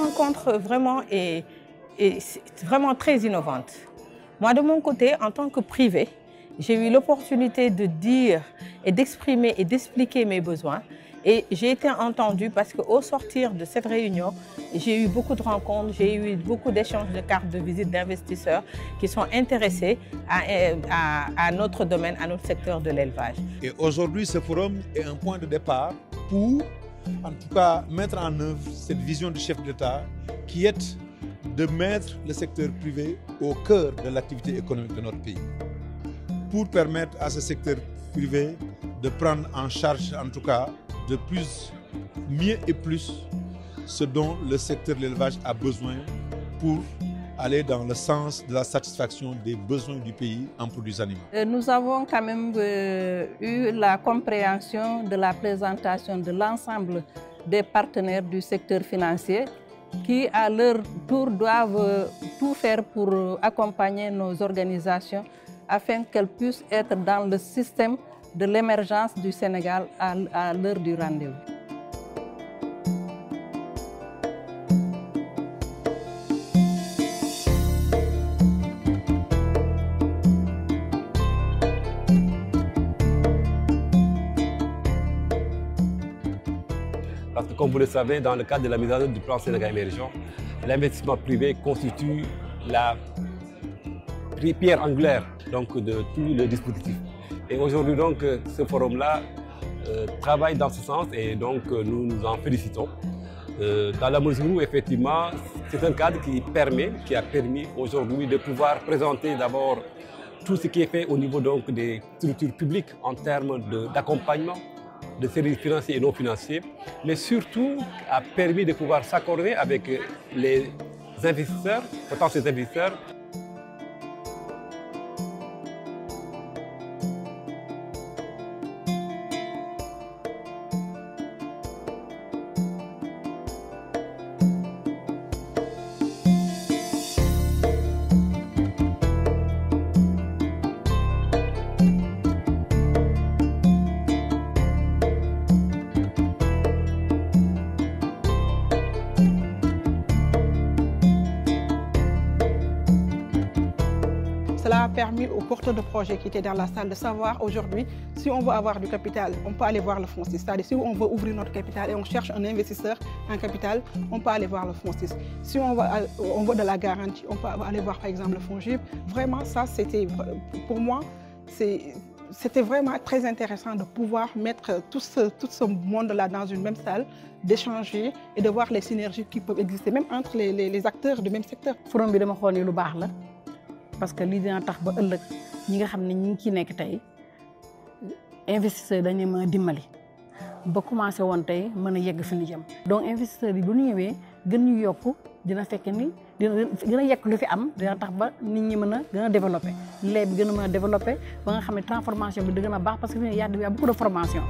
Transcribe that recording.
rencontre vraiment est vraiment très innovante. Moi, de mon côté, en tant que privé, j'ai eu l'opportunité de dire et d'exprimer et d'expliquer mes besoins. Et j'ai été entendue parce qu'au sortir de cette réunion, j'ai eu beaucoup de rencontres, j'ai eu beaucoup d'échanges de cartes de visite d'investisseurs qui sont intéressés à notre domaine, à notre secteur de l'élevage. Et aujourd'hui, ce forum est un point de départ pour, en tout cas, mettre en œuvre cette vision du chef d'État qui est de mettre le secteur privé au cœur de l'activité économique de notre pays, pour permettre à ce secteur privé de prendre en charge, en tout cas, de mieux et plus, ce dont le secteur de l'élevage a besoin pour aller dans le sens de la satisfaction des besoins du pays en produits animaux. Nous avons quand même eu la compréhension de la présentation de l'ensemble des partenaires du secteur financier qui, à leur tour, doivent tout faire pour accompagner nos organisations afin qu'elles puissent être dans le système de l'émergence du Sénégal à l'heure du rendez-vous. Parce que, comme vous le savez, dans le cadre de la mise en œuvre du plan Sénégal émergent, l'investissement privé constitue la pierre angulaire donc, de tout le dispositif. Et aujourd'hui, donc, ce forum-là travaille dans ce sens et donc nous nous en félicitons. Dans la mesure où, effectivement, c'est un cadre qui a permis aujourd'hui de pouvoir présenter d'abord tout ce qui est fait au niveau donc, des structures publiques en termes d'accompagnement, de services financiers et non financiers, mais surtout a permis de pouvoir s'accorder avec les investisseurs, potentiels investisseurs. Cela a permis aux porteurs de projets qui étaient dans la salle de savoir aujourd'hui, si on veut avoir du capital, on peut aller voir le FONSIS. C'est-à-dire si on veut ouvrir notre capital et on cherche un investisseur en capital, on peut aller voir le FONSIS. Si on veut de la garantie, on peut aller voir par exemple le FONGIP. Vraiment, ça, c'était, pour moi, c'était vraiment très intéressant de pouvoir mettre tout ce monde-là dans une même salle, d'échanger et de voir les synergies qui peuvent exister, même entre les acteurs du même secteur. Forum bi dama xool ni lu baax la parce que lii dina tax ba ëllëg ñi nga xam ne ñi ngi ciy nekk tey investisseurs dañu mën a dimbali ba commencé woon tey mën a yegg fi ñu jëm. Donc investisseurs yi bu ñu ñëwee gën ñu yokku dina fekk ni dina gën a yekk lu fi am dina tax ba nit ñi mën a gën a développé lait bi gën a mën a développé ba nga xam ne transformation bi di gën a baax parce que fi mu ne y a beaucoup de formation.